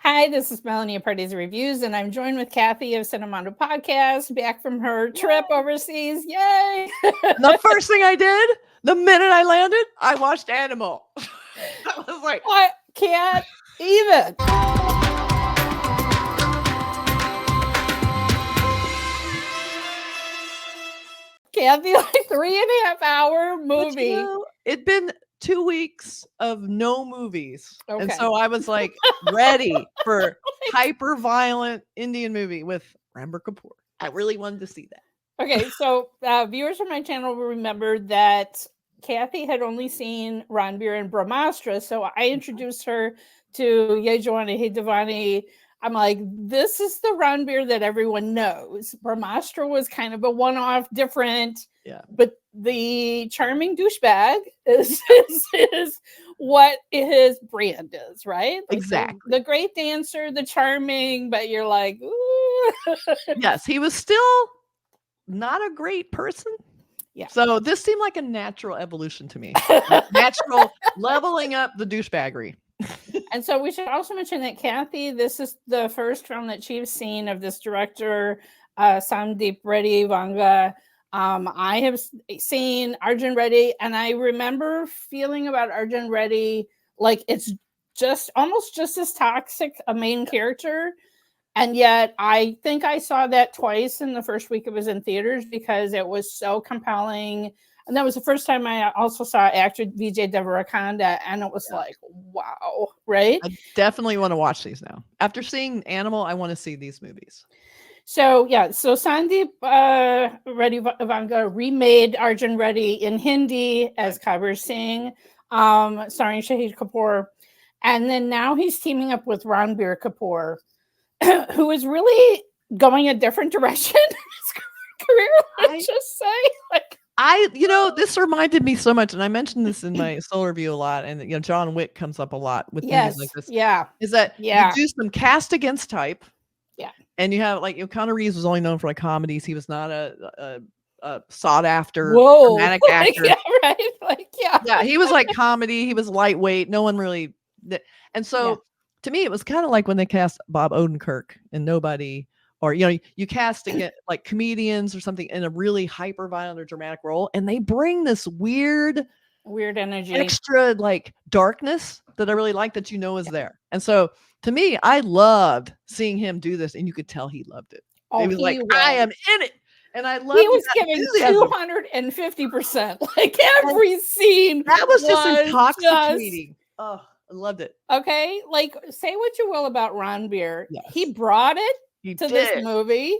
Hi, this is Melanie of Pardesi Reviews, and I'm joined with Kathy of Cinematography Podcast, back from her trip overseas. Yay! The first thing I did, the minute I landed, I watched Animal. I was like, I can't even. Kathy, like 3.5 hour movie. It'd been 2 weeks of no movies. Okay. And so I was like ready for hyper violent Indian movie with Ranbir Kapoor. I really wanted to see that. Okay, so viewers of my channel will remember that Kathy had only seen Ranbir and Brahmastra, so I introduced her to Ye Jawani Hai Diwani. I'm like, this is the Ranbir that everyone knows. Brahmastra was kind of a one-off, different. Yeah. But the charming douchebag is what his brand is, right? Like exactly. The great dancer, the charming, but you're like, ooh. Yes, he was still not a great person. Yeah. So this seemed like a natural evolution to me. Natural leveling up the douchebaggery. And so we should also mention that Kathy, this is the first film that she's seen of this director, Sandeep Reddy Vanga. I have seen Arjun Reddy, and I remember feeling about Arjun Reddy like it's just almost just as toxic a main character. And yet I think I saw that twice in the first week it was in theaters because it was so compelling. And that was the first time I also saw actor Vijay Deverakonda, and it was like, wow, right? I definitely want to watch these now. After seeing Animal, I want to see these movies. So Sandeep Reddy Vanga remade Arjun Reddy in Hindi as Kabir Singh, starring Shahid Kapoor. And then now he's teaming up with Ranbir Kapoor, who is really going a different direction in his career, let's just say. Like, this reminded me so much, and I mentioned this in my solo review a lot, and John Wick comes up a lot with movies like this. Yeah. Is that you do some cast against type. Yeah. And you have Keanu Reeves was only known for comedies. He was not a sought after dramatic actor. Yeah, right. Yeah, he was like comedy. He was lightweight. No one really. And so to me, it was kind of like when they cast Bob Odenkirk in Nobody, or you cast like comedians or something in a really hyper violent or dramatic role, and they bring this weird energy, extra like darkness that I really like that is there. And so to me, I loved seeing him do this, and you could tell he loved it. He was like, I am in it. And I loved he was giving 250%. Like every scene. That was just intoxicating. Oh, I loved it. Okay. Like, say what you will about Ranbir. Yes. He brought it to this movie.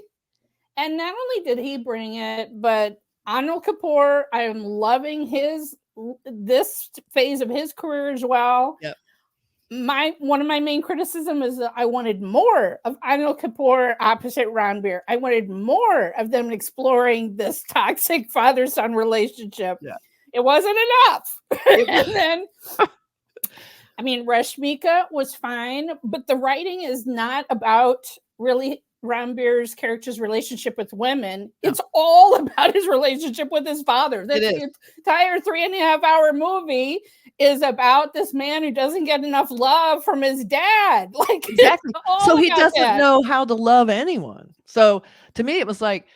And not only did he bring it, but Anil Kapoor, I am loving this phase of his career as well. Yep. One of my main criticism is that I wanted more of Anil Kapoor opposite Ranbir. I wanted more of them exploring this toxic father-son relationship. Yeah. It wasn't enough. And then, I mean, Rashmika was fine, but the writing is not about really Ranbir's character's relationship with women. No. It's all about his relationship with his father. The entire 3.5 hour movie is about this man who doesn't get enough love from his dad. Like, exactly. So he doesn't know how to love anyone. So to me, it was like,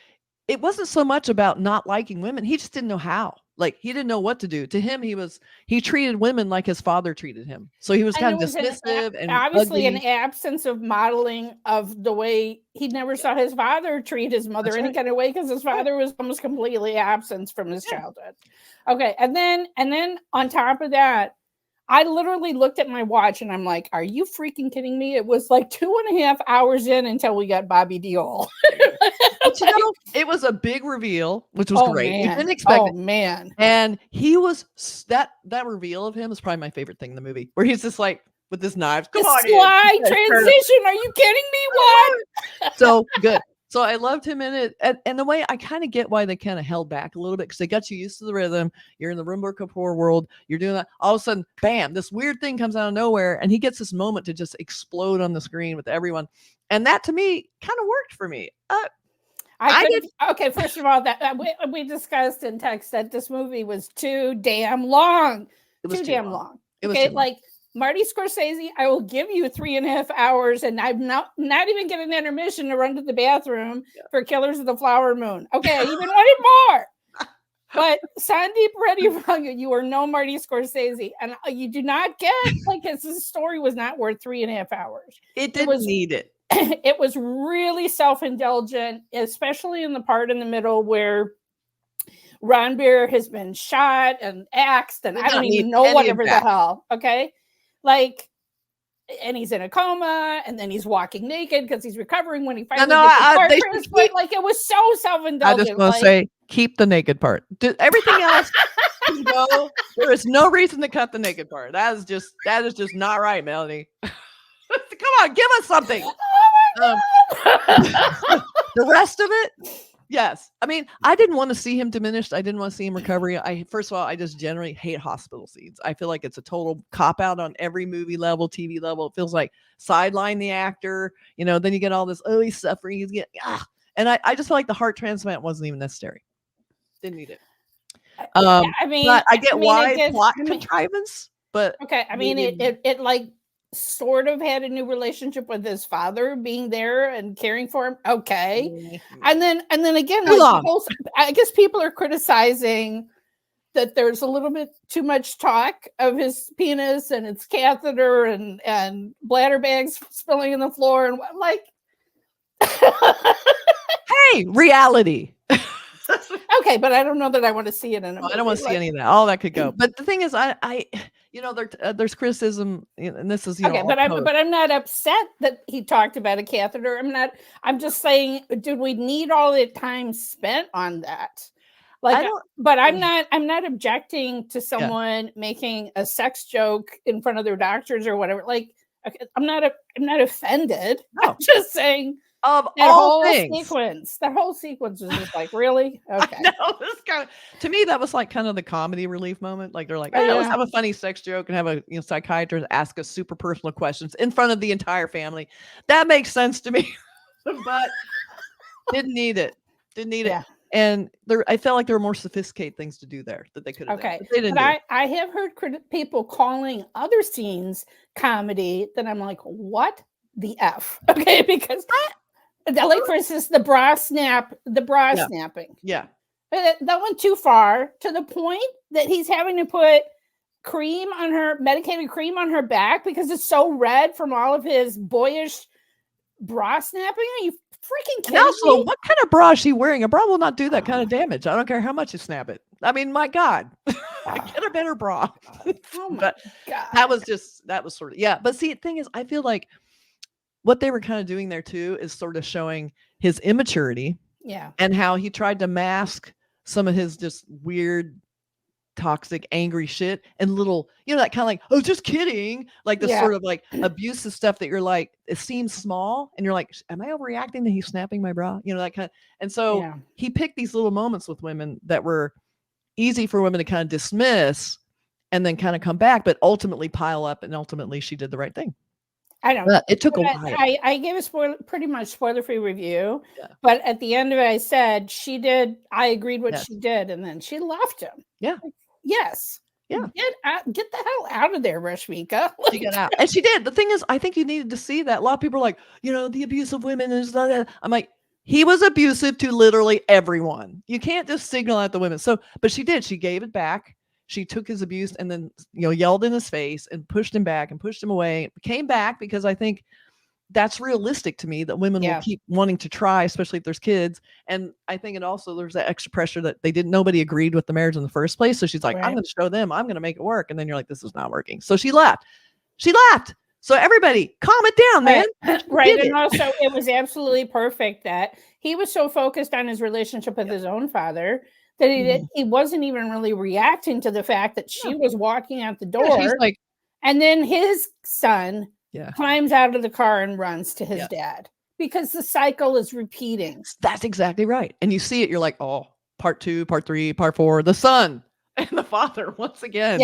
it wasn't so much about not liking women. He just didn't know how. Like, he didn't know what to do. To him, he treated women like his father treated him. So he was kind of dismissive and obviously an absence of modeling of the way he never saw his father treat his mother any kind of way, because his father was almost completely absent from his childhood. Okay, and then on top of that, I literally looked at my watch and I'm like, are you freaking kidding me? It was like 2.5 hours in until we got Bobby Deol. But it was a big reveal, which was great. Man. You didn't expect it. Oh, man. And he was, that reveal of him is probably my favorite thing in the movie, where he's just like, with his knives. Come on, slide transition. Are you kidding me? What? So good. So I loved him in it. And the way I kind of get why they kind of held back a little bit, because they got you used to the rhythm. You're in the Ranbir Kapoor world. You're doing that. All of a sudden, bam, this weird thing comes out of nowhere. And he gets this moment to just explode on the screen with everyone. And that to me kind of worked for me. Okay, first of all, that we discussed in text that this movie was too damn long. It was too damn long. Okay, like Marty Scorsese, I will give you 3.5 hours, and I'm not even get an intermission to run to the bathroom for Killers of the Flower Moon. Okay, I even wanted more. But Sandeep Reddy Ranga, you are no Marty Scorsese, and you do not get like his story was not worth 3.5 hours. It didn't need it. It was really self-indulgent, especially in the part in the middle where Ranbir has been shot and axed, and I don't even know whatever the hell. Okay, like, and he's in a coma, and then he's walking naked because he's recovering when he finally gets the but like, it was so self-indulgent. I just want to say, keep the naked part. Everything else, no, there is no reason to cut the naked part. That is just not right, Melanie. Come on, give us something. The rest of it, yes. I mean, I didn't want to see him diminished. I didn't want to see him recovery. First of all, I just generally hate hospital scenes. I feel like it's a total cop out on every movie level, TV level. It feels like sideline the actor. Then you get all this, he's suffering. He's getting, and I just feel like the heart transplant wasn't even necessary. Didn't need it. I mean, but I get why plot contrivance, but okay. I mean, it like sort of had a new relationship with his father being there and caring for him. Okay. And then again, like I guess people are criticizing that there's a little bit too much talk of his penis and its catheter and bladder bags spilling on the floor. And I'm like, hey, reality. Okay, but I don't know that I want to see it in a movie. I don't want to see any of that. All that could go. But the thing is, there's criticism, and this is okay. But I'm not upset that he talked about a catheter. I'm just saying, dude, we need all the time spent on that. Like, I'm not objecting to someone making a sex joke in front of their doctors or whatever. Like, okay, I'm not offended. No. I'm just saying. Of all things, that whole sequence was just like, really? Okay. To me, that was like kind of the comedy relief moment. Like, they're like, let's have a funny sex joke and have a psychiatrist ask us super personal questions in front of the entire family. That makes sense to me, but didn't need it. And I felt like there were more sophisticated things to do there that they could have done. But they didn't. But I have heard people calling other scenes comedy that I'm like, what the F? Okay, because like, for instance, the bra snapping. Yeah. That went too far, to the point that he's having to put medicated cream on her back because it's so red from all of his boyish bra snapping. Are you freaking kidding me? What kind of bra is she wearing? A bra will not do that kind of damage. I don't care how much you snap it. I mean, my God, get a better bra. Oh my God. That was sort of, yeah. But see, the thing is, I feel like what they were kind of doing there too is sort of showing his immaturity. Yeah. And how he tried to mask some of his just weird, toxic, angry shit and little, that kind of like, oh, just kidding. Like this sort of like abusive stuff that you're like, it seems small. And you're like, am I overreacting that he's snapping my bra? That kind of, and so he picked these little moments with women that were easy for women to kind of dismiss and then kind of come back, but ultimately pile up. And ultimately she did the right thing. I don't. But it took a while. I gave a pretty much spoiler-free review, but at the end of it, I said I agreed what she did, and then she left him. Yeah. Like, yes. Yeah. Get the hell out of there, Rashmika. She got out, and she did. The thing is, I think you needed to see that. A lot of people are like, the abuse of women is not that. I'm like, he was abusive to literally everyone. You can't just signal out the women. So, but she did. She gave it back. She took his abuse and then, yelled in his face and pushed him back and pushed him away. Came back because I think that's realistic to me that women will keep wanting to try, especially if there's kids. And I think it also, there's that extra pressure that nobody agreed with the marriage in the first place. So she's like, I'm going to show them, I'm going to make it work. And then you're like, this is not working. So she left. So everybody calm it down, man. Right. And also it was absolutely perfect that he was so focused on his relationship with his own father that he wasn't even really reacting to the fact that she was walking out the door. He's like, and then his son climbs out of the car and runs to his dad because the cycle is repeating. That's exactly right. And you see it, you're like, oh, part 2, part 3, part 4, the son and the father once again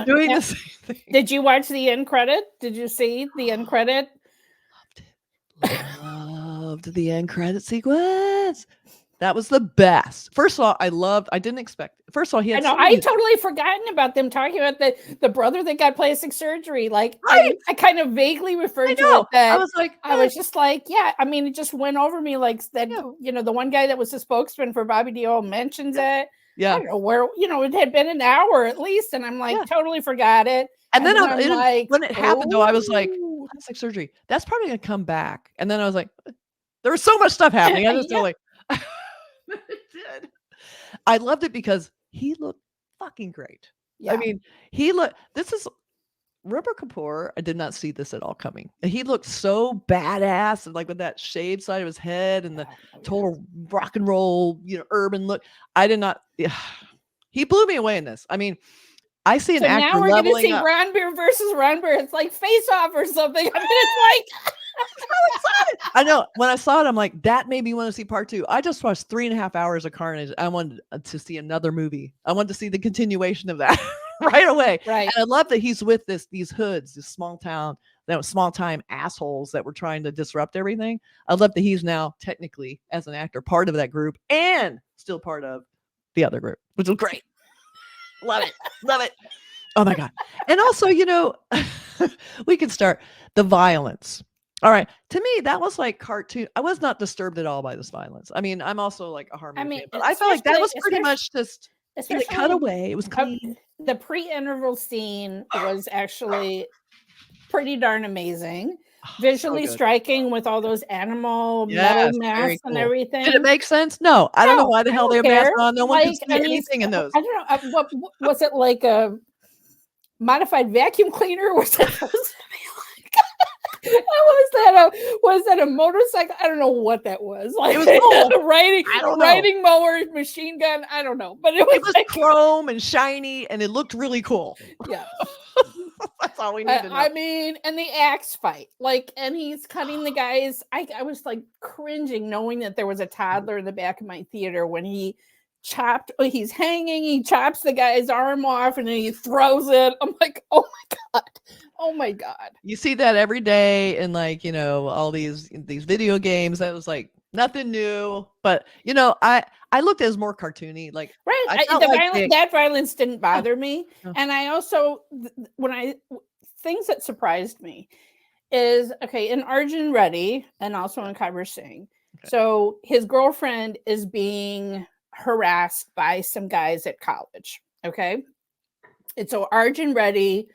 doing the same thing. Did you watch the end credit? Did you see the end credit? Loved the end credit sequence. That was the best. First of all, I didn't expect. First of all, he I had know. so I many, totally forgotten about them talking about the brother that got plastic surgery. Like right. I kind of vaguely I referred to know. it that I was like, I was just like, yeah. I mean, it just went over me like that. Yeah. You know, the one guy that was the spokesman for Bobby Deol mentions it. I yeah. don't know where. You know, it had been an hour at least, and I'm like, Yeah. totally forgot it. And then I'm like, when it happened, though, I was like, oh. plastic surgery. That's probably gonna come back. And then I was like, there was so much stuff happening. I just feel Yeah. like it did. I loved it because he looked fucking great. I Yeah. mean, this is Ranbir Kapoor. I did not see this at all coming. And he looked so badass, and like with that shaved side of his head and the total rock and roll, urban look. I did not. Yeah. He blew me away in this. I mean, I see an So actor now we're going to leveling see up. Ranbir versus Ranbir. It's like Face Off or something. I mean, it's like. I know. When I saw it, I'm like, that made me want to see part 2. I just watched 3.5 hours of carnage. I wanted to see another movie. I wanted to see the continuation of that right away. Right. And I love that he's with these hoods, this small time assholes that were trying to disrupt everything. I love that he's now technically, as an actor, part of that group and still part of the other group, which is great. Love it. Love it. Oh my God. And also, we can start the violence. All right. To me, that was like cartoon. I was not disturbed at all by this violence. I mean, I'm also like a horror movie fan, but I felt like that was pretty much just it cut away. It was clean. The pre-interval scene was actually pretty darn amazing. Visually striking with all those animal metal masks and everything. Did it make sense? No. I don't know why the hell they have masks on. No one can see anything in those. I don't know. What was it, like a modified vacuum cleaner? Was that supposed to be like? Was that a motorcycle? I don't know what that was. Like, it was cool. riding mower, machine gun. I don't know, but it was like chrome and shiny, and it looked really cool. Yeah, that's all we need to know. I mean, and the axe fight, like, and he's cutting the guys. I was like cringing knowing that there was a toddler in the back of my theater when he's hanging, he chops the guy's arm off and then he throws it. I'm like, oh my God. You see that every day in all these video games. That was like nothing new, but I looked at it as more cartoony. Like, right. That violence didn't bother me. And I also, things that surprised me is, in Arjun Reddy and also in Kabir Singh. Okay. So his girlfriend is being harassed by some guys at college. Okay. And so Arjun Reddy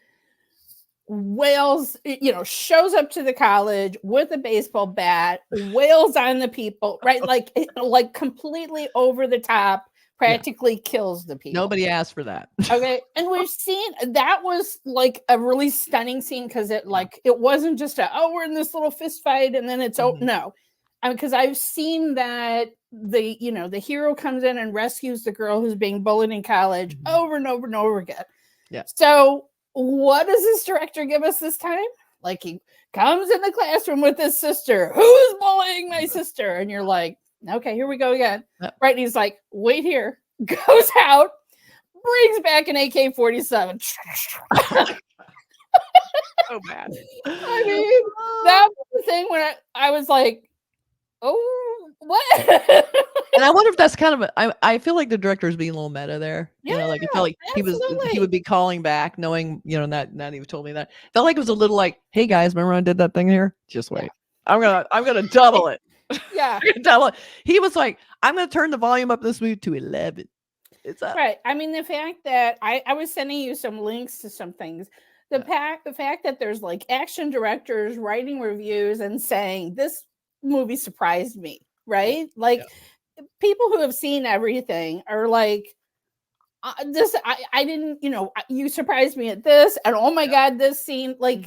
wails, shows up to the college with a baseball bat, wails on the people, right? Like completely over the top, practically kills the people. Nobody asked for that. Okay. And we've seen that was like a really stunning scene because it wasn't just we're in this little fist fight and then it's no. Because I've seen that the hero comes in and rescues the girl who's being bullied in college over and over and over again. Yeah. So what does this director give us this time? Like, he comes in the classroom with his sister. Who's bullying my sister? And you're like, okay, here we go again. Yep. Right. And he's like, wait here. Goes out, brings back an AK-47. So bad. I mean, that was the thing when I was like, oh, what? And I wonder if that's kind of I feel like the director is being a little meta there. Yeah, Like it felt like he would be calling back, knowing, not even told me that. Felt like it was a little like, hey guys, remember when I did that thing here? Just wait. Yeah. I'm gonna double it. Yeah. double it. He was like, I'm gonna turn the volume up this movie to 11. It's up. Right. I mean, the fact that I was sending you some links to some things. The fact that there's like action directors writing reviews and saying this movie surprised me, right? Like people who have seen everything are like, this I didn't, you surprised me at this, and oh my God, this scene, like,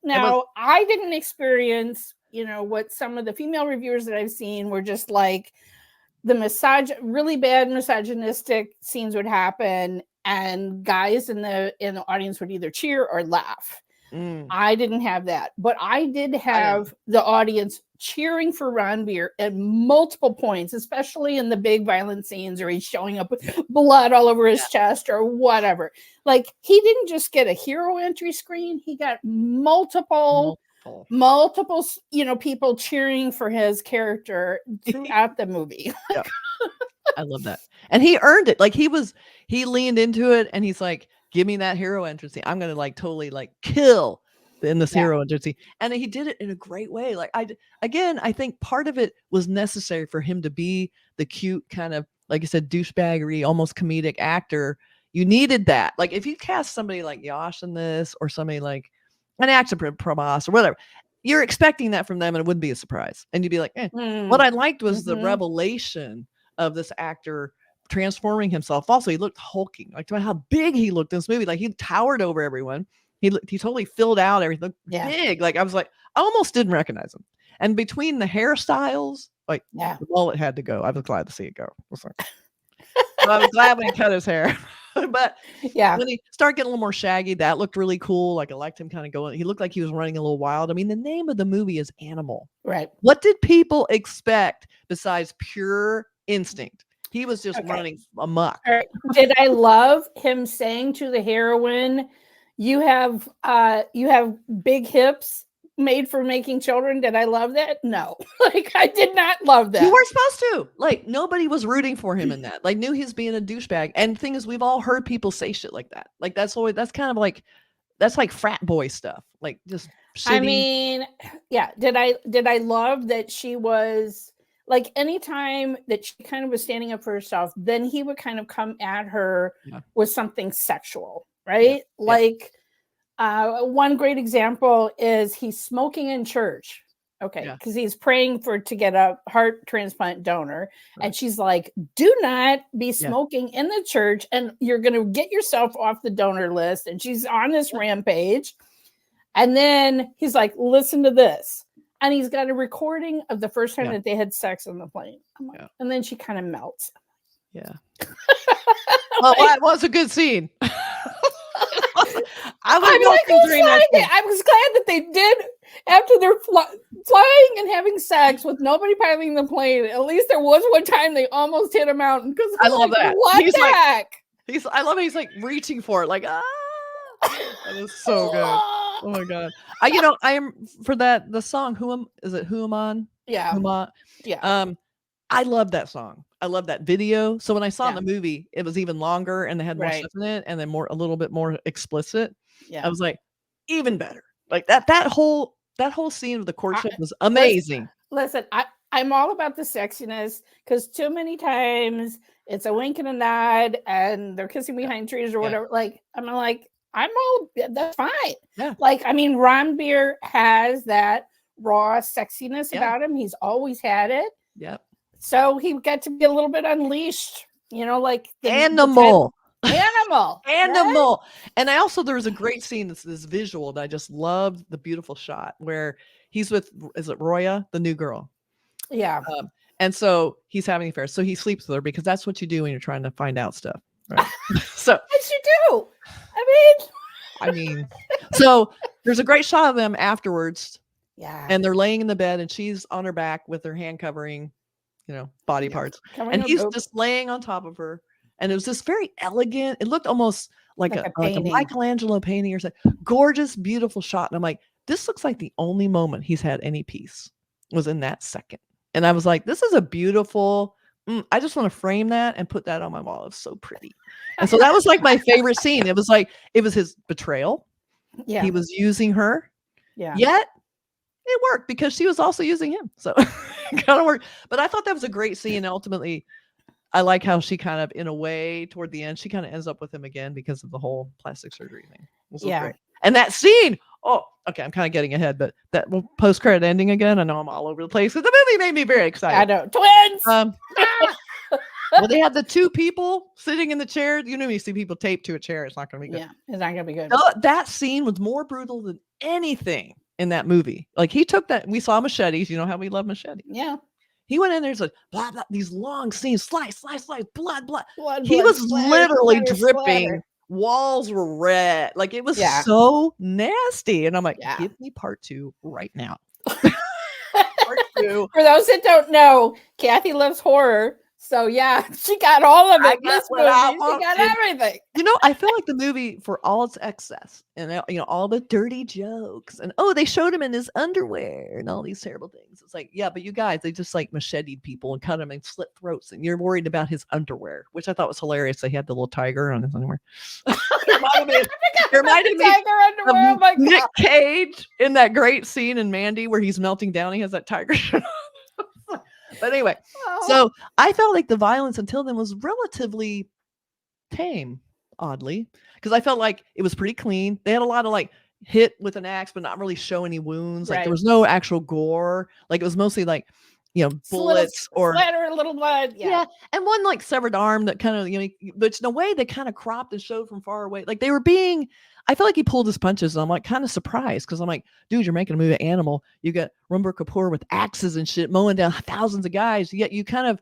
Now I didn't experience, what some of the female reviewers that I've seen were just like the really bad misogynistic scenes would happen and guys in the audience would either cheer or laugh. I didn't have that, but I did have the audience cheering for Ranbir at multiple points, especially in the big violent scenes or he's showing up with blood all over his chest or whatever. Like, he didn't just get a hero entry screen, he got multiple awful. multiple, people cheering for his character throughout the movie. Yep. I love that. And he earned it. Like he leaned into it and he's like, give me that hero entrance scene. I'm going to like totally like kill in this hero entrance scene. And he did it in a great way. Like I think part of it was necessary for him to be the cute kind of, like I said, douchebaggery, almost comedic actor. You needed that. Like if you cast somebody like Yash in this or somebody like an actor Prabhas or whatever, you're expecting that from them and it wouldn't be a surprise. And you'd be like, eh. What I liked was the revelation of this actor transforming himself. Also, he looked hulking. Like how big he looked in this movie. Like he towered over everyone. He totally filled out everything. Big. Like I was like, I almost didn't recognize him. And between the hairstyles, like the mullet had to go. I was glad to see it go. I was glad when he cut his hair. But when he started getting a little more shaggy, that looked really cool. Like I liked him kind of going. He looked like he was running a little wild. I mean, the name of the movie is Animal. Right. What did people expect besides pure instinct? He was just running amok. Right. Did I love him saying to the heroine, you have big hips made for making children? Did I love that? No. Like I did not love that. You weren't supposed to. Like nobody was rooting for him in that. Like knew he was being a douchebag. And the thing is, we've all heard people say shit like that. Like that's kind of like that's like frat boy stuff. Like just shitty. I mean, yeah. Did I love that she was like anytime that she kind of was standing up for herself, then he would kind of come at her with something sexual, right? Like one great example is he's smoking in church. Okay, because he's praying to get a heart transplant donor. Right. And she's like, do not be smoking in the church and you're going to get yourself off the donor list. And she's on this rampage. And then he's like, listen to this. And he's got a recording of the first time that they had sex on the plane. Like, and then she kind of melts. Yeah. Well, that was a good scene. I was glad that they did after they're flying and having sex with nobody piloting the plane. At least there was one time they almost hit a mountain. Because I love that. What the heck? I love it. He's like reaching for it. Like, that is so good. Oh my God. I am for that. The song, Who Am On? Yeah. Huma? Yeah. I love that song. I love that video. So when I saw the movie, it was even longer and they had more stuff in it and then a little bit more explicit. Yeah. I was like, even better. Like that whole scene of the courtship was amazing. Listen, I'm all about the sexiness because too many times it's a wink and a nod and they're kissing behind trees or whatever. Like, I'm all, that's fine. Yeah. Like, I mean, Ranbir has that raw sexiness about him. He's always had it. Yep. So he got to be a little bit unleashed, like the animal. Right? And there was a great scene, this visual that I just loved, the beautiful shot where he's with, is it Roya, the new girl? Yeah. And so he's having affairs. So he sleeps with her because that's what you do when you're trying to find out stuff. Right. So what you do? I mean, so there's a great shot of them afterwards. Yeah. And they're laying in the bed and she's on her back with her hand covering, body parts. And he's just laying on top of her. And it was this very elegant, it looked almost like a Michelangelo painting or something. Gorgeous, beautiful shot. And I'm like, this looks like the only moment he's had any peace was in that second. And I was like, this is a beautiful, I just want to frame that and put that on my wall. It's so pretty. And so that was like my favorite scene. It was his betrayal. Yeah. He was using her. Yeah. Yet it worked because she was also using him. So it kind of worked. But I thought that was a great scene. And ultimately, I like how she kind of, in a way, toward the end, she kind of ends up with him again because of the whole plastic surgery thing. Great. And that scene, I'm kind of getting ahead, but that post-credit ending again, I know I'm all over the place. The movie made me very excited. I know. Twins! Well, they had the two people sitting in the chair. When you see people taped to a chair, it's not going to be good. Yeah, it's not going to be good. No, that scene was more brutal than anything in that movie. Like he took that, we saw machetes. You know how we love machetes. Yeah. He went in there and said, blah, blah, these long scenes, slice, blood. He was literally dripping. Splatter. Walls were red. Like it was so nasty. And I'm like, give me part 2 right now. Part 2. For those that don't know, Kathy loves horror. So yeah, she got all of I it. got This what I movie, she got wanted. everything. I feel like the movie, for all its excess and all the dirty jokes and they showed him in his underwear and all these terrible things. It's like, yeah, but you guys, they just like macheted people and cut them and slit throats, and you're worried about his underwear, which I thought was hilarious. He had the little tiger on his underwear. It reminded me Tiger underwear. Oh of my Nick god. Cage in that great scene in Mandy where he's melting down. He has that tiger shirt on. But anyway, Oh, so I felt like the violence until then was relatively tame, oddly, because I felt like it was pretty clean. They had a lot of like hit with an axe, but not really show any wounds. Like there right. was no actual gore. Like it was mostly like, bullets or splatter, a little blood. Yeah. yeah, and one like severed arm that kind of but in a way they kind of cropped and showed from far away. Like they were being. I feel like he pulled his punches. And I'm like kind of surprised because I'm like, dude, you're making a movie Animal. You got Ranbir Kapoor with axes and shit mowing down thousands of guys. Yet you kind of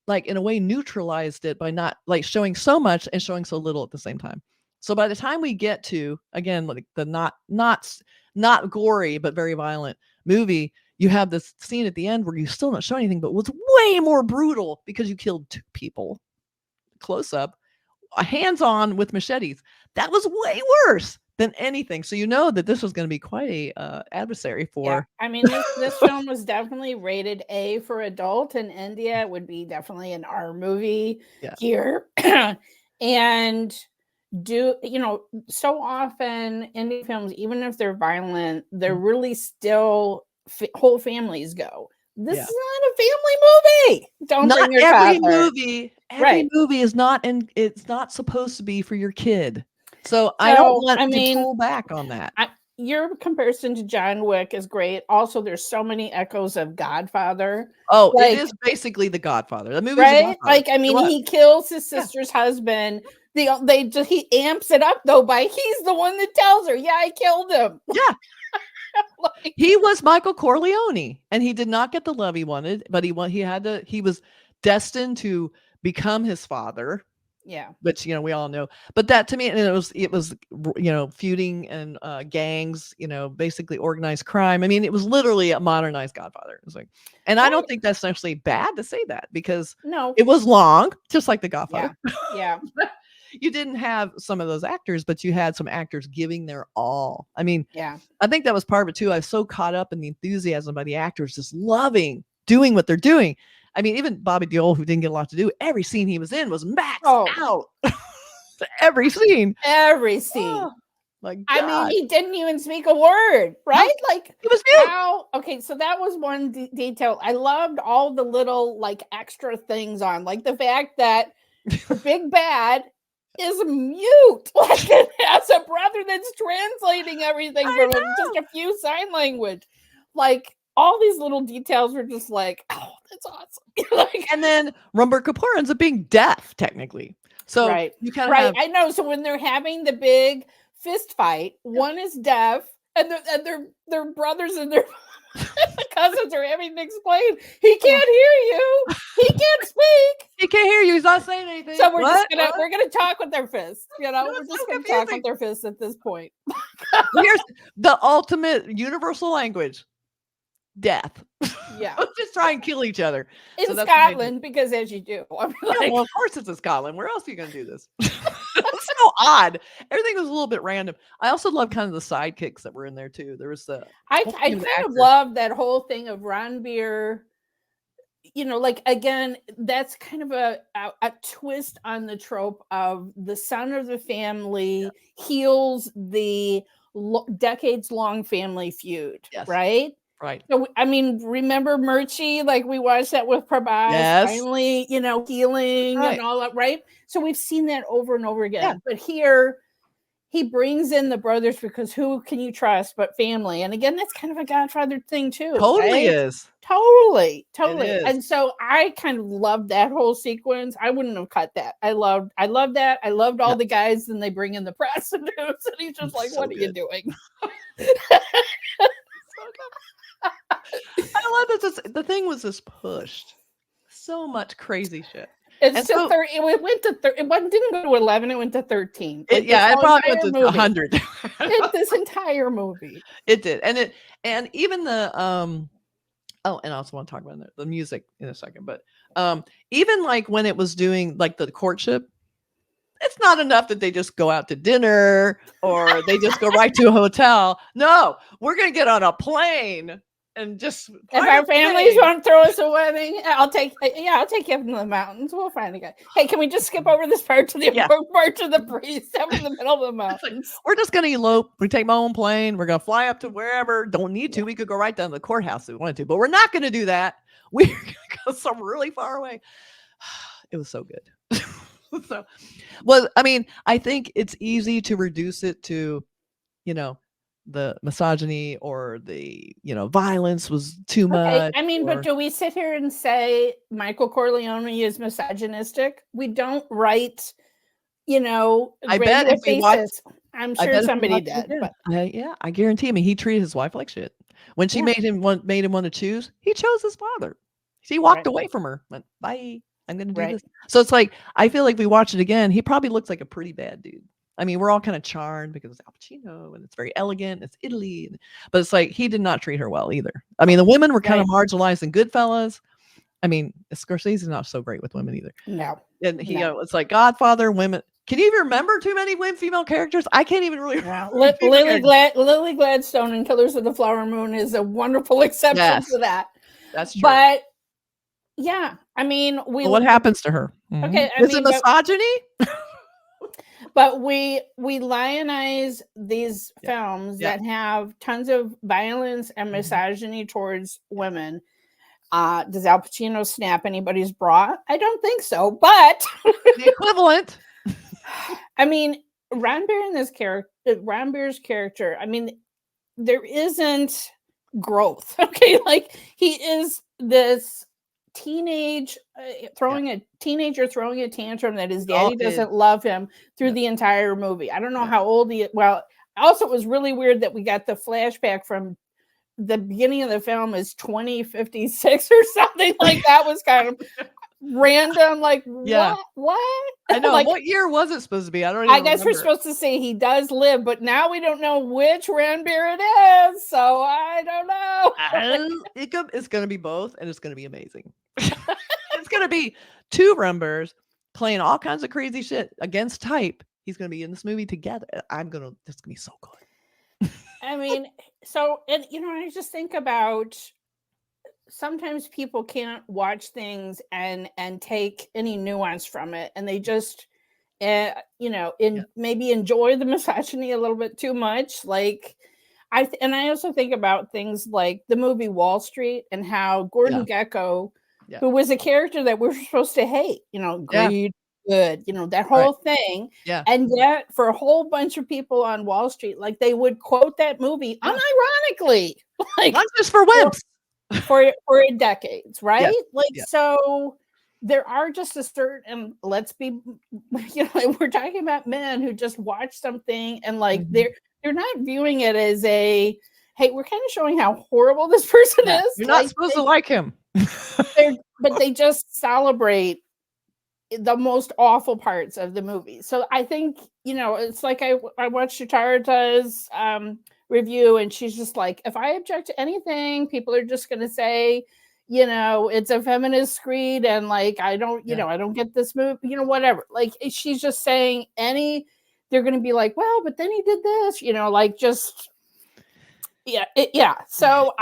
like in a way neutralized it by not like showing so much and showing so little at the same time. So by the time we get to again like the not gory but very violent movie, you have this scene at the end where you still not show anything, but was way more brutal because you killed 2 people close up, hands on with machetes. That was way worse than anything. So you know that this was going to be quite a adversary for. Yeah. I mean, this film was definitely rated A for adult. In India, it would be definitely an R movie here. And so often Indian films, even if they're violent, they're really still whole families go. This is not a family movie. Don't not bring your every toddler. movie. Every movie is not, and it's not supposed to be for your kid. So I don't want to pull back on that. Your comparison to John Wick is great. Also, there's so many echoes of Godfather. Oh, it is basically the Godfather. The movie's right? Godfather. Like, I mean, he kills his sister's husband. He amps it up though by he's the one that tells her, yeah, I killed him. Yeah. He was Michael Corleone, and he did not get the love he wanted, but he was destined to become his father. Yeah. Which, we all know. But that to me, and it was feuding and gangs, basically organized crime. I mean, it was literally a modernized Godfather. It was like, and I don't think that's actually bad to say that because it was long, just like the Godfather. Yeah. You didn't have some of those actors, but you had some actors giving their all. I mean, I think that was part of it too. I was so caught up in the enthusiasm by the actors just loving doing what they're doing. I mean, even Bobby Deol, who didn't get a lot to do, every scene he was in was maxed out. Every scene. Oh, my God. I mean, he didn't even speak a word, right? No, like he was mute. Okay, so that was one detail. I loved all the little like extra things on, like the fact that the big bad is mute. Like it has a brother that's translating everything from him, just a few sign language. Like all these little details were just like, oh, that's awesome. And then Ranbir Kapoor ends up being deaf, technically. So you kind of I know. So when they're having the big fist fight, one is deaf, and their brothers and their cousins are having to explain. He can't hear you. He can't speak. He can't hear you. He's not saying anything. So we're gonna talk with their fists. We're just gonna talk with their fists at this point. Here's the ultimate universal language. Death. Yeah. Let's just try and kill each other. In Scotland, because as you do. I mean, well, of course it's in Scotland. Where else are you going to do this? It's so odd. Everything was a little bit random. I also love kind of the sidekicks that were in there too. There was the I kind of love that whole thing of Ranbir. Like again, that's kind of a twist on the trope of the son of the family heals the decades-long family feud, right? Right. So, I mean, remember Murchie? Like we watched that with Prabhas, finally, healing and all that, right? So we've seen that over and over again. Yeah. But here, he brings in the brothers because who can you trust but family? And again, that's kind of a Godfather thing too. Totally is. Totally. And so I kind of loved that whole sequence. I wouldn't have cut that. I loved that. I loved all the guys, and they bring in the prostitutes, and he's just like, "What are you doing?" I love this. The thing was just pushed so much crazy shit. It's still 30. It went to 30. It didn't go to 11. It went to 13. It probably went to 100. This entire movie. It did, and even the Oh, and I also want to talk about the music in a second, but even like when it was doing like the courtship, it's not enough that they just go out to dinner or they just go right to a hotel. No, we're gonna get on a plane and just if our families won't throw us a wedding, I'll take you up in the mountains. We'll find a guy. Hey, can we just skip over this part to the important part to the priest up in the middle of the mountains? Like, we're just gonna elope. We take my own plane. We're gonna fly up to wherever. Don't need to. We could go right down to the courthouse if we wanted to, but we're not gonna do that. We're gonna go somewhere really far away. It was so good. So, well, I mean, I think it's easy to reduce it to, the misogyny or the, violence was too much. I mean, but do we sit here and say Michael Corleone is misogynistic? We don't write, I bet if we watched, I'm sure somebody did. But I guarantee. I mean, he treated his wife like shit. When she made him want to choose, he chose his father. He walked away from her. Went, bye. I'm going to do this. So it's like, I feel like we watch it again. He probably looks like a pretty bad dude. I mean, we're all kind of charmed because it's Al Pacino and it's very elegant. It's Italy. But it's like, he did not treat her well either. I mean, the women were kind of marginalized in Goodfellas. I mean, Scorsese's not so great with women either. No. And it's like Godfather, women. Can you even remember too many female characters? I can't even really remember. Lily Gladstone in Killers of the Flower Moon is a wonderful exception to that. That's true. But yeah, I mean, what happens to her? Okay, is it misogyny? But we lionize these films that have tons of violence and misogyny towards women. Does Al Pacino snap anybody's bra? I don't think so, but the equivalent. I mean, Ranbir's character. I mean, there isn't growth. Okay, like he is this teenager throwing a tantrum that his daddy doesn't love him through the entire movie. I don't know how old he is. Well, also it was really weird that we got the flashback from the beginning of the film is 2056 or something. Like that was kind of random. Like what? I know. Like, what year was it supposed to be? I don't even I guess remember. we're supposed to say he does live, but now we don't know which Ranbir it is, so I don't know. It's going to be both, and it's going to be amazing. It's going to be two Ranbirs playing all kinds of crazy shit against type. He's going to be in this movie together. This is going to be so good. I mean, so, and I just think about sometimes people can't watch things and take any nuance from it, and they just maybe enjoy the misogyny a little bit too much. Like I also think about things like the movie Wall Street and how Gordon Gekko, who was a character that we're supposed to hate, greed, good, that whole thing. Yeah. And yet for a whole bunch of people on Wall Street, like they would quote that movie unironically. Like not just for wimps. For decades, right? So there are just a certain, let's be, we're talking about men who just watch something and like they're not viewing it as a, hey, we're kind of showing how horrible this person is. You're not supposed to like him. But they just celebrate the most awful parts of the movie. So I think, it's like I watched Shatara's review, and she's just like, if I object to anything, people are just going to say, it's a feminist screed, and like I don't, I don't get this movie, whatever. Like she's just saying they're going to be like, well, but then he did this, like just So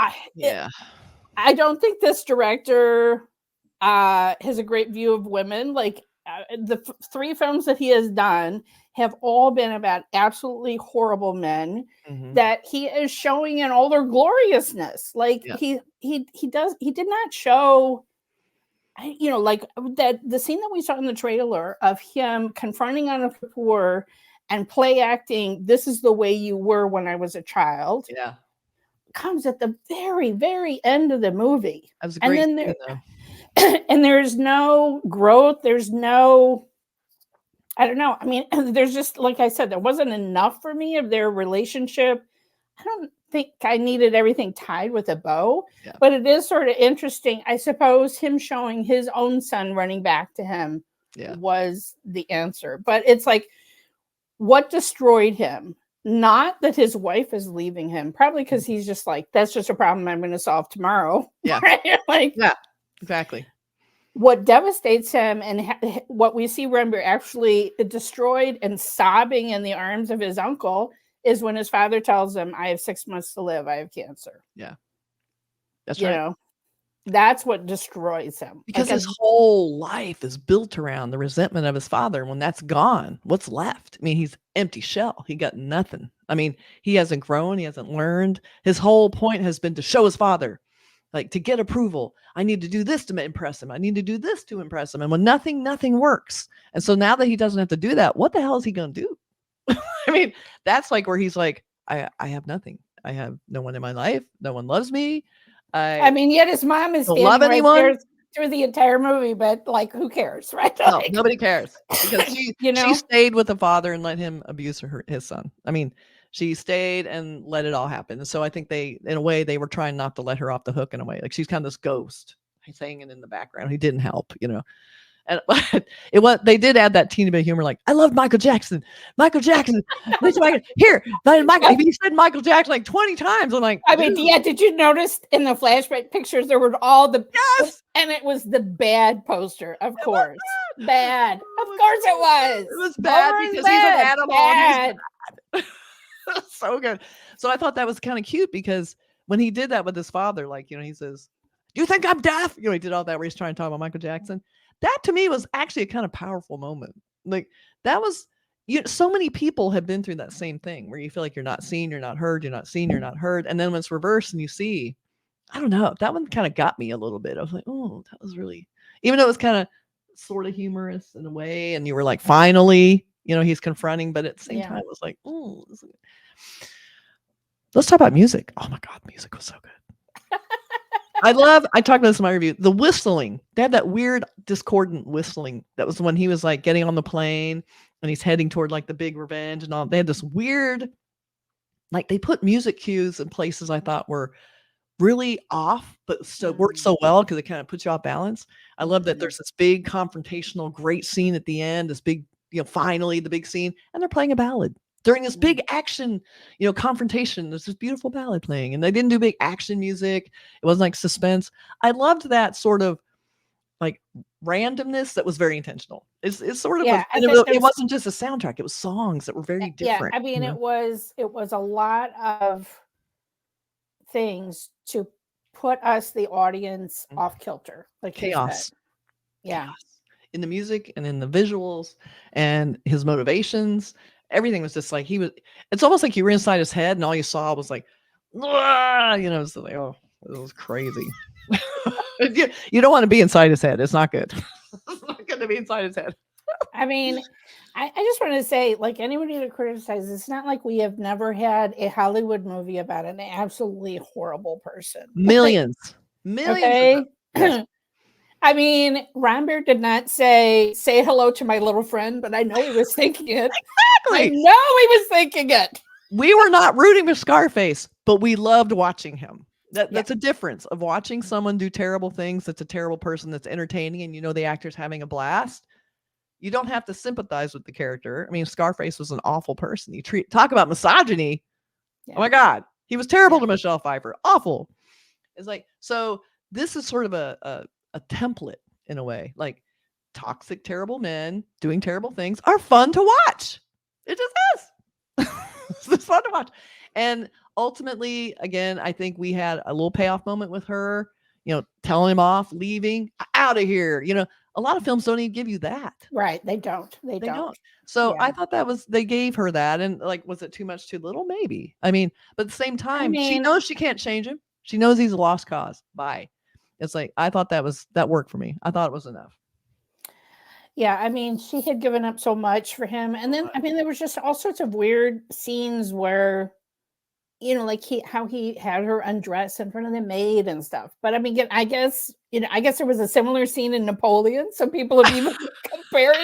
I don't think this director has a great view of women. Like the three films that he has done have all been about absolutely horrible men that he is showing in all their gloriousness. Like he did not show, like that the scene that we saw in the trailer of him confronting Anil Kapoor and play acting, this is the way you were when I was a child. Yeah. Comes at the very, very end of the movie. That was a great and then and there's no growth. There's no, I don't know. I mean, there's just, like I said, there wasn't enough for me of their relationship. I don't think I needed everything tied with a bow, but it is sort of interesting. I suppose him showing his own son running back to him was the answer. But it's like, what destroyed him? Not that his wife is leaving him, probably because he's just like, that's just a problem I'm going to solve tomorrow. Yeah. Right? Like, Yeah, exactly. what devastates him and what we see Ranbir actually destroyed and sobbing in the arms of his uncle is when his father tells him, I have 6 months to live. I have cancer. Yeah. That's You right. know, that's what destroys him. Because Like, his whole life is built around the resentment of his father. When that's gone, what's left? I mean, he's empty shell. He got nothing. I mean, he hasn't grown. He hasn't learned. His whole point has been to show his father, like, to get approval. I need to do this to impress him. I need to do this to impress him. And when nothing works. And so now that he doesn't have to do that, what the hell is he going to do? I mean, that's like where he's like, I have nothing. I have no one in my life. No one loves me. I mean, yet his mom is don't love standing right anyone. there through the entire movie, but like, who cares, right? No, Like, nobody cares because she stayed with the father and let him abuse his son. I mean, she stayed and let it all happen. And so I think they, in a way, they were trying not to let her off the hook in a way. Like, she's kind of this ghost hanging in the background. He didn't help, And they did add that teeny bit of humor, like, I love Michael Jackson. Michael Jackson. Here, Michael. He said Michael Jackson like 20 times. I'm like, I mean, yeah. Did you notice in the flashback pictures there were all the and it was the bad poster, of course. Bad. Of course it was. It was bad because he's an animal. Bad. So good. So I thought that was kind of cute because when he did that with his father, like, he says, do you think I'm deaf? He did all that where he's trying to talk about Michael Jackson. That to me was actually a kind of powerful moment. Like, that was, so many people have been through that same thing where you feel like you're not seen, you're not heard, you're not seen, you're not heard. And then when it's reversed and you see, I don't know, that one kind of got me a little bit. I was like, oh, that was really, even though it was kind of sort of humorous in a way. And you were like, finally, he's confronting, but at the same time, it was like, oh, let's talk about music. Oh my God, music was so good. I talked about this in my review, the whistling. They had that weird discordant whistling. That was when he was like getting on the plane and he's heading toward like the big revenge and all. They had this weird, like, they put music cues in places I thought were really off, but so worked so well because it kind of puts you off balance. I love that there's this big confrontational, great scene at the end, this big, finally the big scene, and they're playing a ballad. During this big action, confrontation, there's this beautiful ballad playing, and they didn't do big action music. It wasn't like suspense. I loved that sort of like randomness that was very intentional. It's sort of, it wasn't just a soundtrack. It was songs that were very different. Yeah, I mean, it was a lot of things to put us, the audience, off kilter. Like chaos. Yeah. Chaos. In the music and in the visuals and his motivations. Everything was just like it's almost like you were inside his head and all you saw was like, it's like, oh, it was crazy. You don't want to be inside his head. It's not good. It's not good to be inside his head. I mean, I just wanted to say, like, anybody to criticize, it's not like we have never had a Hollywood movie about an absolutely horrible person. Millions. Okay. Yes. I mean, Ranbir did not say hello to my little friend, but I know he was thinking it. Exactly. I know he was thinking it. We were not rooting for Scarface, but we loved watching him. That's a difference of watching someone do terrible things. That's a terrible person that's entertaining, and the actor's having a blast. You don't have to sympathize with the character. I mean, Scarface was an awful person. Talk about misogyny. Yeah. Oh my God. He was terrible to Michelle Pfeiffer. Awful. It's like, so this is sort of a template in a way. Like, toxic, terrible men doing terrible things are fun to watch. It just is. It's fun to watch. And ultimately, again, I think we had a little payoff moment with her, telling him off, leaving, out of here. A lot of films don't even give you that. Right. They don't. They don't. So I thought they gave her that. And like, was it too much, too little? Maybe. I mean, but at the same time, she knows she can't change him. She knows he's a lost cause. Bye. It's like, I thought that worked for me. I thought it was enough. Yeah, I mean, she had given up so much for him. And then, I mean, there was just all sorts of weird scenes where, like how he had her undress in front of the maid and stuff. But I mean, I guess there was a similar scene in Napoleon. Some people have even compared.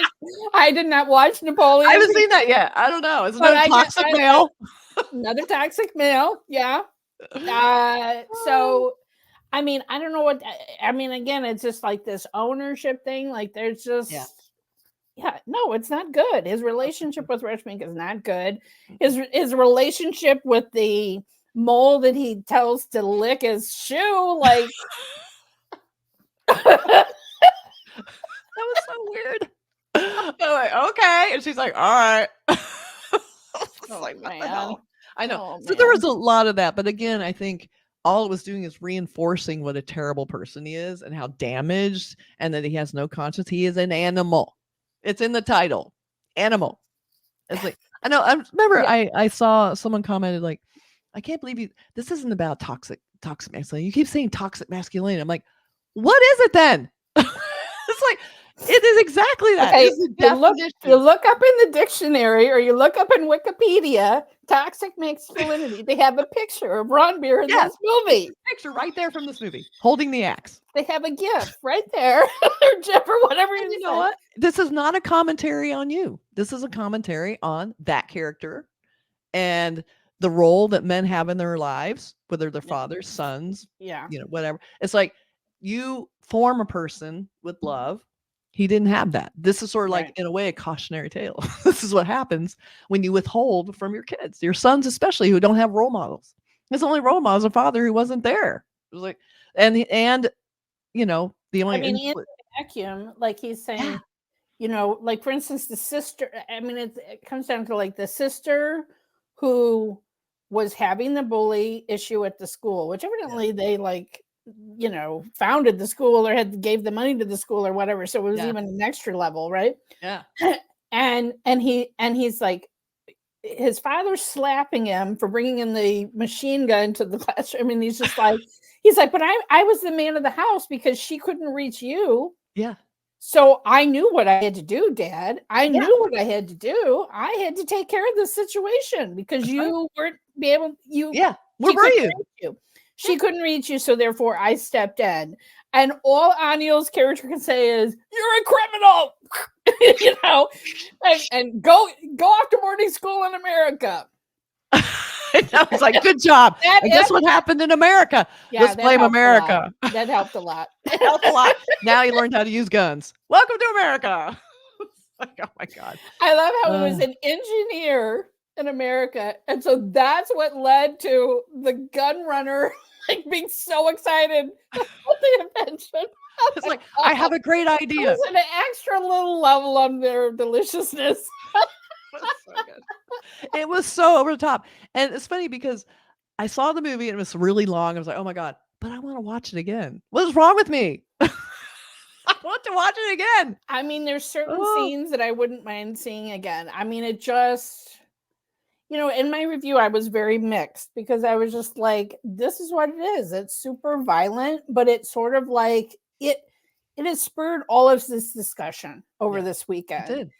I did not watch Napoleon. I haven't seen that yet. I don't know. It's another toxic male. Another toxic male. Yeah. So, I mean, I don't know again, it's just like this ownership thing. Like, there's just, Yeah, no, it's not good. His relationship with Rashmika is not good. His relationship with the mole that he tells to lick his shoe, like That was so weird. I'm like, okay. And she's like, all right. It's oh like, what the man. hell? I know. Oh, So there was man. a lot of that. But again, I think all it was doing is reinforcing what a terrible person he is and how damaged and that he has no conscience. He is an animal. It's in the title. Animal. It's like, I know. I remember Yeah. I saw someone commented like, I can't believe you. This isn't about toxic masculinity. You keep saying toxic masculinity. I'm like, what is it then? It's like, it is exactly that. Okay, It's the you definition. look up in the dictionary or you look up in Wikipedia, toxic masculinity. They have a picture of Ranbir in Yeah. this movie. Picture right there from this movie, holding the axe. They have a GIF right there, or GIF or whatever And you you know say. what? This is not a commentary on you. This is a commentary on that character and the role that men have in their lives, whether they're Yeah. fathers, sons, Yeah. whatever. It's like you form a person with love. He didn't have that. This is sort of like, Right. in a way, a cautionary tale. This is what happens when you withhold from your kids, your sons, especially who don't have role models. His only role model is a father who wasn't there. It was like, and the I only mean, in input. the vacuum, like he's Yeah. saying, like for instance, the sister. I mean, it comes down to like the sister who was having the bully issue at the school, which evidently they like, founded the school or gave the money to the school or whatever. So it was Yeah. even an extra level, right? Yeah. He's like, his father's slapping him for bringing in the machine gun to the classroom, and he's like, but I was the man of the house because she couldn't reach you. Yeah. So I knew what I had to do, Dad. I Yeah. knew what I had to do. I had to take care of the situation because That's right. you weren't be able. Yeah. Where She were couldn't you? reach you. She couldn't reach you, so therefore I stepped in. And all Anil's character can say is, "You're a criminal," and go off to boarding school in America. I was like, good job. And guess what happened in America? Yeah, Let's blame America. That helped a lot. That helped a lot. Now he learned how to use guns. Welcome to America. Like, oh my God. I love how he was an engineer in America. And so that's what led to the gun runner like being so excited about the invention. It's like, I have a great idea. It was an extra little level on their deliciousness. So good. It was so over the top. And it's funny because I saw the movie and it was really long. I was like, oh my God, but I want to watch it again. What is wrong with me? I want to watch it again. I mean, there's certain scenes that I wouldn't mind seeing again. I mean, it just, in my review, I was very mixed because I was just like, this is what it is. It's super violent, but it's sort of like it has spurred all of this discussion over this weekend. It did.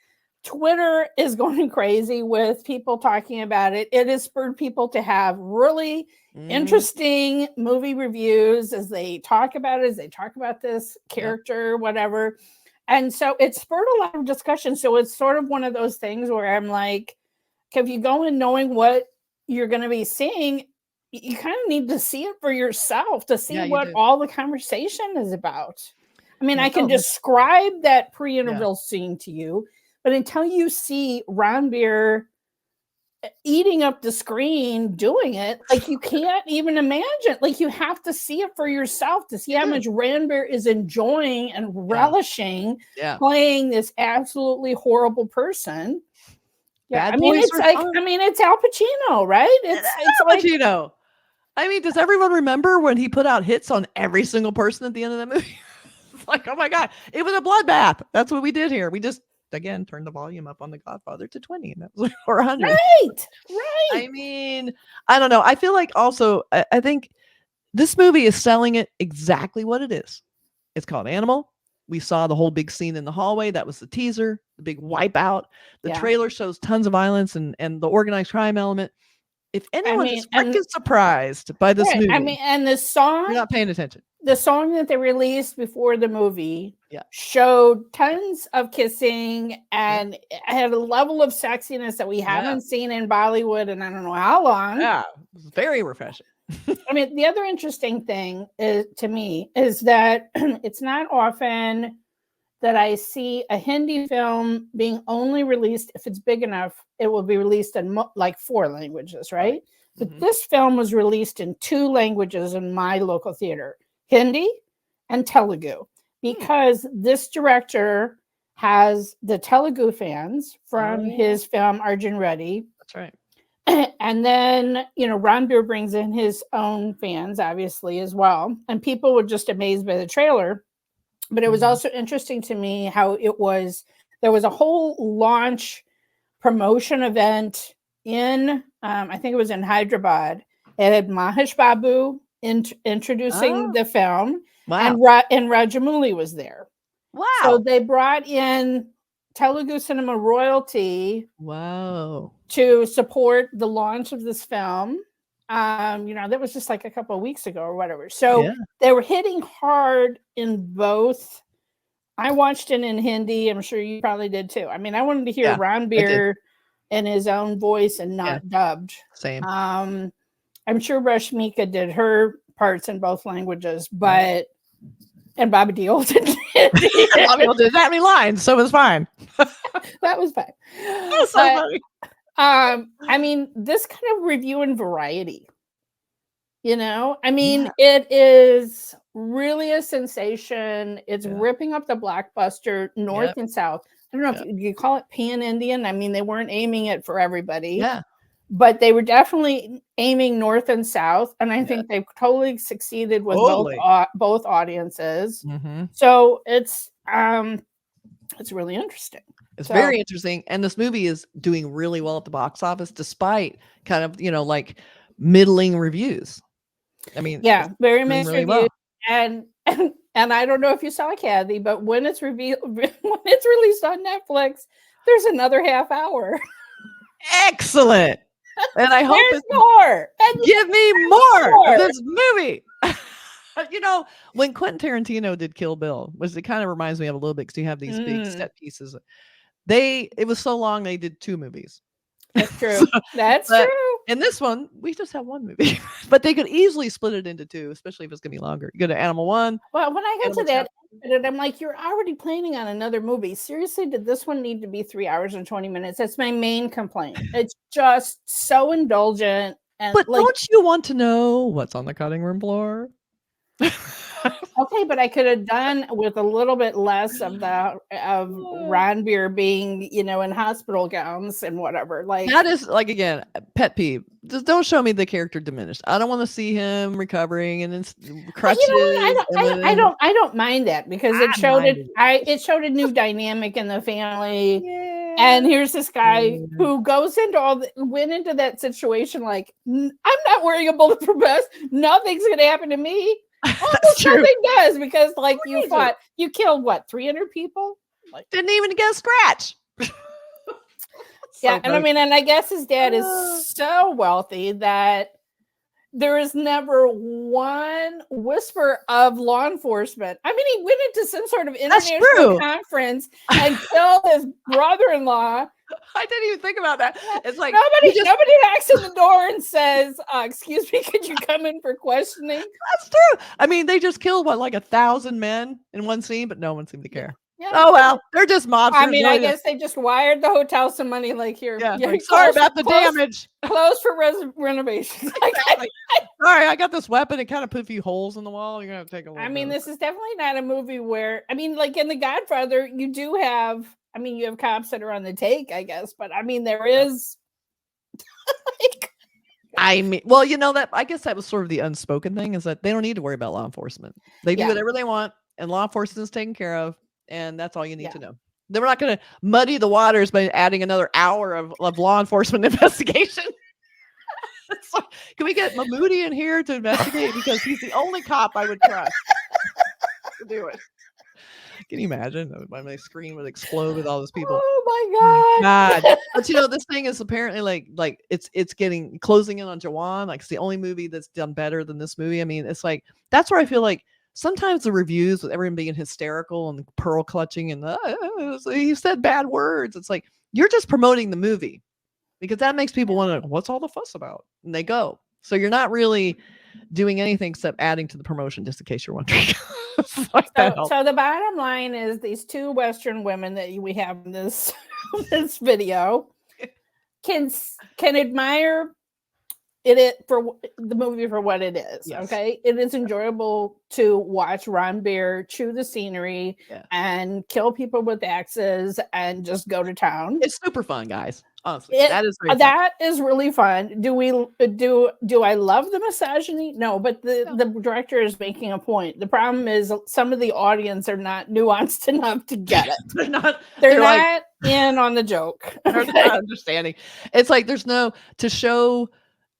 Twitter is going crazy with people talking about it. It has spurred people to have really interesting movie reviews as they talk about it, as they talk about this character, whatever. And so it spurred a lot of discussion. So it's sort of one of those things where I'm like, if you go in knowing what you're going to be seeing, you kind of need to see it for yourself to see what all the conversation is about. I mean, I can describe that pre-interval scene to you, but until you see Ranbir eating up the screen doing it, like you can't even imagine. Like you have to see it for yourself to see how much Ranbir is enjoying and relishing playing this absolutely horrible person. Yeah, Bad I mean, it's like, fun. I mean, it's Al Pacino, right? It's Al Pacino. Like, I mean, does everyone remember when he put out hits on every single person at the end of the movie? It's like, oh my God, it was a bloodbath. That's what we did here. We just, again, turned the volume up on The Godfather to 20 and that was or 100. Right. I mean, I don't know. I feel like also, I think this movie is selling it exactly what it is. It's called Animal. We saw the whole big scene in the hallway. That was the teaser, the big wipeout. The trailer shows tons of violence and the organized crime element. If anyone is freaking surprised by this movie, I mean, and the song, you're not paying attention. The song that they released before the movie showed tons of kissing and had a level of sexiness that we haven't seen in Bollywood in I don't know how long. Yeah, it was very refreshing. I mean, the other interesting thing is, to me, is that it's not often that I see a Hindi film being only released, if it's big enough, it will be released in like 4 languages, right? But this film was released in 2 languages in my local theater, Hindi and Telugu, because this director has the Telugu fans from his film Arjun Reddy. That's right. And then, Ranbir brings in his own fans, obviously, as well. And people were just amazed by the trailer. But it was also interesting to me how there was a whole launch promotion event in, I think it was in Hyderabad. It had Mahesh Babu introducing the film. Wow. And Rajamouli was there. Wow. So they brought in Telugu cinema royalty. Wow. To support the launch of this film. That was just like a couple of weeks ago or whatever. So they were hitting hard in both. I watched it in Hindi. I'm sure you probably did too. I mean, I wanted to hear Ranbir in his own voice and not dubbed. Same. I'm sure Rashmika did her parts in both languages, but and Bobby Deol did. Bobby Deol did that many lines, so it was fine. That was fine. That's so funny. I mean, this kind of review and variety, it is really a sensation. It's ripping up the blockbuster north and south. I don't know if you call it pan-Indian. I mean, they weren't aiming it for everybody. Yeah. But they were definitely aiming north and south. And I think they've totally succeeded with both audiences. So it's really interesting. It's very interesting. And this movie is doing really well at the box office, despite kind of, like middling reviews. I mean, very mixed really reviews. Well. And I don't know if you saw Kathy, but when it's released on Netflix, there's another half hour. Excellent. And I hope there's more. And give me more of this movie. When Quentin Tarantino did Kill Bill, which it kind of reminds me of a little bit because you have these big set pieces. It was so long they did 2 movies. That's true. That's true. In this one, we just have 1 movie, but they could easily split it into 2, especially if it's gonna be longer. You go to Animal 1. Well, when I got to that, I'm like, you're already planning on another movie. Seriously, did this one need to be 3 hours and 20 minutes? That's my main complaint. It's just so indulgent. And but don't you want to know what's on the cutting room floor? Okay, but I could have done with a little bit less of Ranbir being, in hospital gowns and whatever. Like that is again, pet peeve. Just don't show me the character diminished. I don't want to see him recovering and crutches. I don't mind that because it showed a new dynamic in the family. Yeah. And here's this guy who goes into went into that situation like, I'm not worrying about the profess. Nothing's gonna happen to me. Almost nothing does because you killed 300 people? Didn't even get a scratch. And I guess his dad is so wealthy that there is never one whisper of law enforcement. I mean, he went into some sort of international conference and killed his brother-in-law. I didn't even think about that. It's like nobody knocks on the door and says, "Excuse me, could you come in for questioning?" That's true. I mean, they just killed 1,000 men in one scene, but no one seemed to care. Yeah. Oh well, they're just mobsters. I mean, I guess they just wired the hotel some money. Like here, sorry about the damage. Closed for renovations. Exactly. Sorry, I got this weapon. It kind of put a few holes in the wall. You're gonna have to take a look. I mean, this is definitely not a movie where like in The Godfather, you do have. I mean, you have cops that are on the take, I guess, but I mean, there is. that I guess that was sort of the unspoken thing is that they don't need to worry about law enforcement. They do whatever they want, and law enforcement is taken care of, and that's all you need to know. They're not going to muddy the waters by adding another hour of law enforcement investigation. Can we get Mahmoudi in here to investigate because he's the only cop I would trust to do it. Can you imagine? My screen would explode with all those people. Oh my God. But this thing is apparently like it's getting closing in on Jawan. Like it's the only movie that's done better than this movie. I mean, it's like that's where I feel like sometimes the reviews with everyone being hysterical and pearl clutching and he said bad words. It's like you're just promoting the movie because that makes people want to know what's all the fuss about, and they go. So you're not really doing anything except adding to the promotion, just in case you're wondering. Like that helps. So the bottom line is these two Western women that we have in this this video can admire it for the movie for what it is. Yes. Okay, it is enjoyable to watch Ranbir chew the scenery and kill people with axes and just go to town. It's super fun, guys. Honestly, that is very that is really fun. Do I love the misogyny? No, but the director is making a point. The problem is some of the audience are not nuanced enough to get it. They're not like, in on the joke. They're not understanding. It's like there's no to show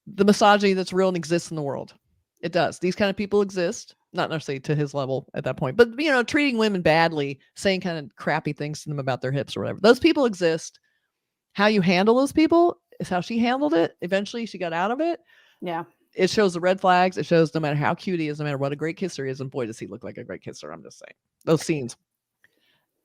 the misogyny that's real and exists in the world. It does. These kind of people exist, not necessarily to his level at that point, but treating women badly, saying kind of crappy things to them about their hips or whatever. Those people exist. How you handle those people is how she handled it. Eventually she got out of it. Yeah. It shows the red flags. It shows no matter how cute he is, no matter what a great kisser is, and boy, does he look like a great kisser. I'm just saying. Those scenes.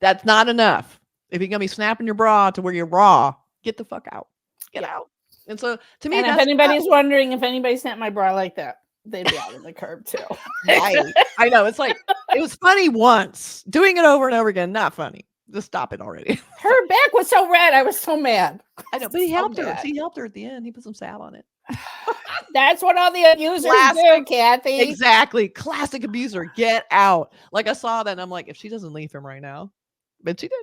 That's not enough. If you're going to be snapping your bra to where you're raw, get the fuck out. Get out. And so to me, and if anybody's wondering if anybody snapped my bra like that, they'd be out in the curb too. I know. It's like, it was funny once. Doing it over and over again, not funny. Just stop it already. Her back was so red. I was so mad. I know, but he helped her. He helped her at the end. He put some salve on it. That's what all the abusers do, Kathy. Exactly. Classic abuser. Get out. Like I saw that and I'm like, if she doesn't leave him right now, but she did.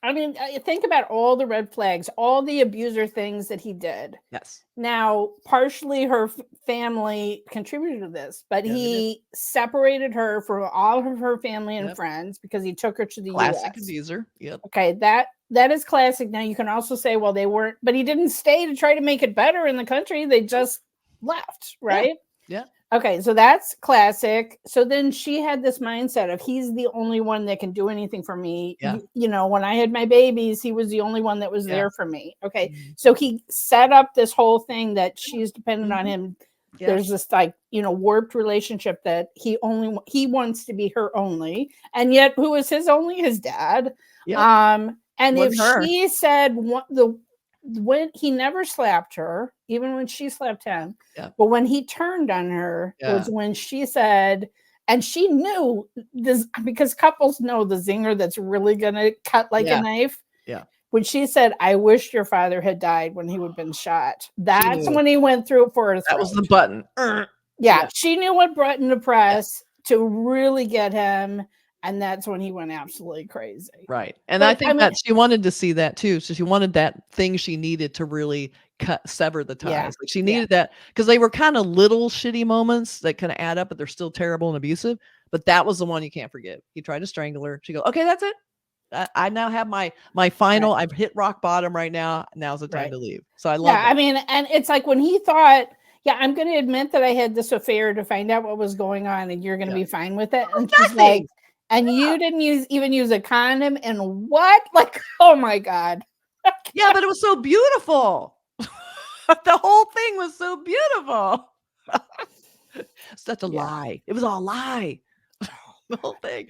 I mean, think about all the red flags, all the abuser things that he did. Yes. Now, partially her family contributed to this, but he separated her from all of her family and friends because he took her to the U.S. Classic abuser. Yep. Okay, that is classic. Now, you can also say, well, they weren't, but he didn't stay to try to make it better in the country. They just left, right? Yeah. Okay, so that's classic. So then she had this mindset of he's the only one that can do anything for me. Yeah. When I had my babies, he was the only one that was there for me. Okay, so he set up this whole thing that she's dependent on him. Yeah. There's this warped relationship that he wants to be her only, and yet who is his only? His dad. Yeah. And if she said when he never slapped her, even when she slapped him, but when he turned on her was when she said, and she knew this because couples know the zinger that's really gonna cut like a knife. Yeah. When she said, "I wish your father had died when he would have been shot," that's when he went through it for her. That was the button. Yeah, she knew what button to press to really get him. And that's when he went absolutely crazy. Right. And I think that she wanted to see that too. So she wanted that thing she needed to really sever the ties. Yeah. Like she needed that because they were kind of little shitty moments that kind of add up, but they're still terrible and abusive. But that was the one you can't forget. He tried to strangle her. She goes, okay, that's it. I now have my final, I've hit rock bottom right now. Now's the time to leave. So I love that. I mean, and it's like when he thought, I'm going to admit that I had this affair to find out what was going on and you're going to be fine with it. And she's like, and you didn't even use a condom and what? Like, oh my God. Yeah, but it was so beautiful. The whole thing was so beautiful. Such a lie. It was all a lie. The whole thing.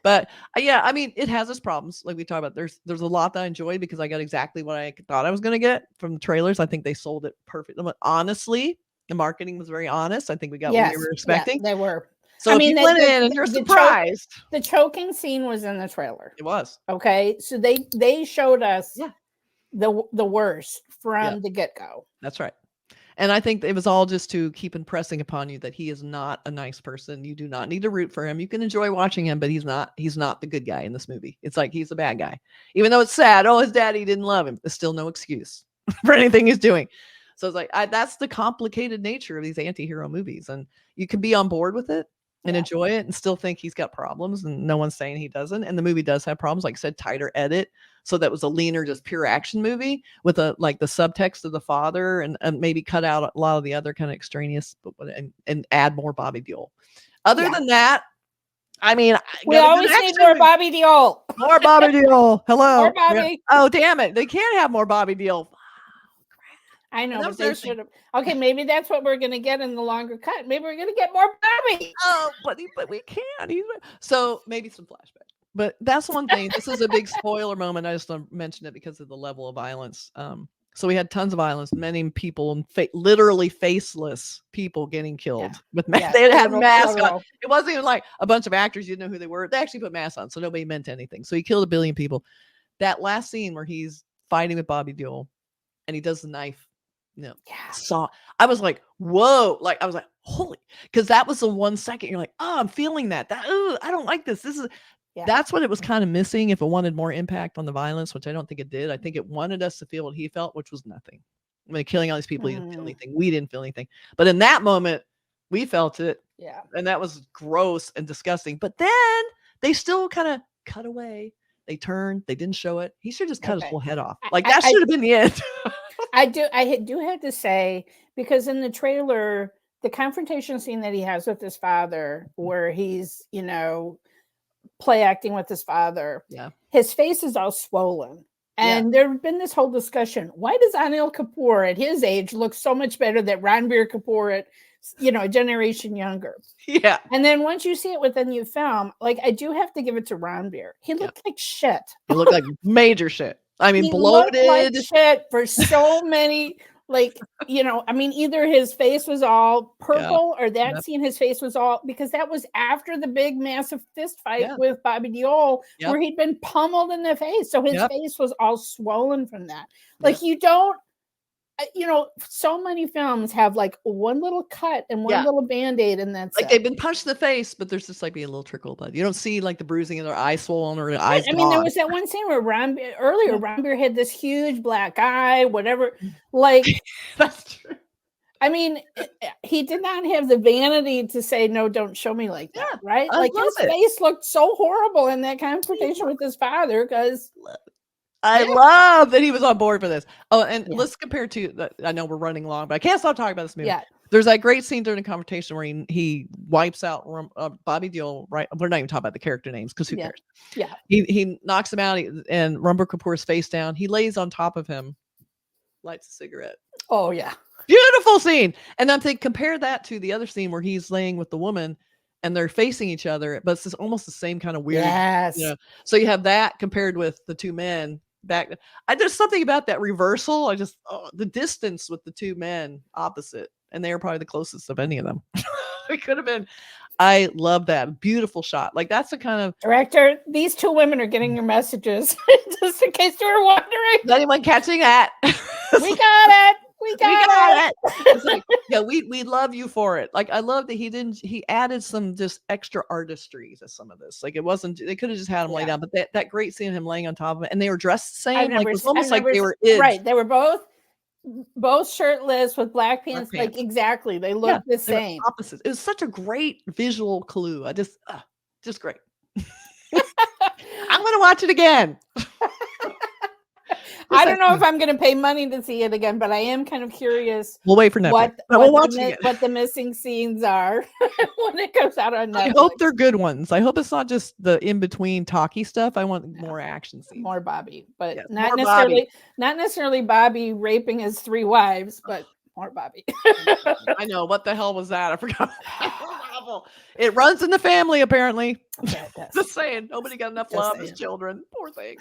But I mean, it has its problems. Like we talked about, there's a lot that I enjoyed because I got exactly what I thought I was going to get from the trailers. I think they sold it perfect. Honestly, the marketing was very honest. I think we got what we were expecting. They were. So if you went in and you're surprised. The choking scene was in the trailer. It was. Okay. So they showed us the worst from the get-go. That's right. And I think it was all just to keep impressing upon you that he is not a nice person. You do not need to root for him. You can enjoy watching him, but he's not the good guy in this movie. It's like he's the bad guy. Even though it's sad, his daddy didn't love him. There's still no excuse for anything he's doing. So it's like that's the complicated nature of these anti-hero movies. And you can be on board with it and enjoy it and still think he's got problems and no one's saying he doesn't. And the movie does have problems, like I said, tighter edit. So that was a leaner, just pure action movie with the subtext of the father and maybe cut out a lot of the other kind of extraneous and add more Bobby Deol. Other than that, I mean, we always need more Bobby Deol. More Bobby Deol. Hello. More Bobby. Oh, damn it. They can't have more Bobby Deol. I know, but they should have. Okay, maybe that's what we're going to get in the longer cut. Maybe we're going to get more Bobby. Oh, but we can't. So maybe some flashback. But that's one thing. This is a big spoiler moment. I just mentioned it because of the level of violence. So we had tons of violence, many people and literally faceless people getting killed with they had masks on. It wasn't even like a bunch of actors, you didn't know who they were. They actually put masks on, so nobody meant anything. So he killed 1 billion people. That last scene where he's fighting with Bobby Deol and he does the knife. I was like, whoa, like I was like, holy, because that was the 1 second you're like, oh, I'm feeling that I don't like this. That's what it was kind of missing. If it wanted more impact on the violence, which I don't think it did. I think it wanted us to feel what he felt, which was nothing. I mean, killing all these people, he didn't feel anything. We didn't feel anything. But in that moment, we felt it. Yeah. And that was gross and disgusting. But then they still kind of cut away. They turned. They didn't show it. He should just cut his whole head off. Like that should have been the end. I do have to say, because in the trailer, the confrontation scene that he has with his father, where he's, play acting with his father, his face is all swollen. And there's been this whole discussion. Why does Anil Kapoor at his age look so much better than Ranbir Kapoor at, a generation younger? Yeah. And then once you see it within the film, like I do have to give it to Ranbir. He looked like shit. He looked like major shit. I mean, he bloated. Looked like shit for so many, either his face was all purple or that scene, his face was all, because that was after the big massive fist fight with Bobby Deol, where he'd been pummeled in the face. So his face was all swollen from that. Like you don't, so many films have like one little cut and one little band-aid, and that's like they've been punched in the face, but there's just like be a little trickle of blood. You don't see like the bruising in their eye swollen or eyes. I mean, there was that one scene where Ranbir had this huge black eye, whatever. Like that's true. I mean, he did not have the vanity to say, no, don't show me like that, right? Like his face looked so horrible in that confrontation with his father, because I love that he was on board for this. Oh, and let's compare to, I know we're running long, but I can't stop talking about this movie. Yeah. There's that great scene during the confrontation where he wipes out Bobby Deol, right? We're not even talking about the character names because who cares? Yeah. He knocks him out and Ranbir Kapoor's face down. He lays on top of him, lights a cigarette. Oh, yeah. Beautiful scene. And I'm thinking, compare that to the other scene where he's laying with the woman and they're facing each other, but it's almost the same kind of weird. Yes. So you have that compared with the two men. There's something about that reversal. The distance with the two men opposite, and they are probably the closest of any of them. It could have been. I love that beautiful shot. Like that's the kind of director. These two women are getting your messages, just in case you were wondering. Is anyone catching that? We got it. We got it. It's like, we love you for it. Like I love that he added some just extra artistry to some of this. Like it wasn't, they could have just had him lay down, but that great scene of him laying on top of it, and they were dressed the same. Like it was almost like they were right. They were both shirtless with black pants. Like exactly, they looked the same. Opposites. It was such a great visual clue. Just great. I'm gonna watch it again. I don't know if I'm going to pay money to see it again, but I am kind of curious. We'll wait for Netflix. What the missing scenes are when it comes out on Netflix. I hope they're good ones. I hope it's not just the in-between talky stuff. I want more action scenes. More Bobby, but not necessarily Bobby raping his 3 wives, but more Bobby. I know. What the hell was that? I forgot. It runs in the family, apparently. Just saying. Nobody got enough love as children. Poor thing.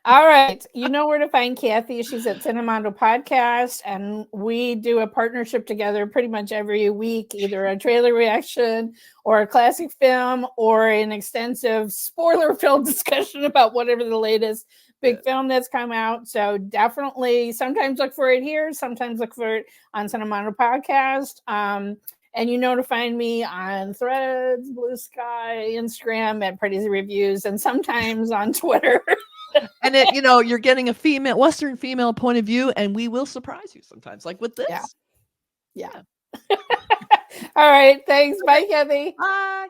All right. You know where to find Kathy. She's at Cinematography Podcast, and we do a partnership together pretty much every week, either a trailer reaction or a classic film or an extensive spoiler film discussion about whatever the latest big film that's come out. So definitely sometimes look for it here, sometimes look for it on Cinematography Podcast. And you know to find me on Threads, Blue Sky, Instagram at Pardesi Reviews, and sometimes on Twitter. And it, you're getting a Western female point of view, and we will surprise you sometimes, like with this. Yeah. All right. Thanks. Bye, Kathy. Bye.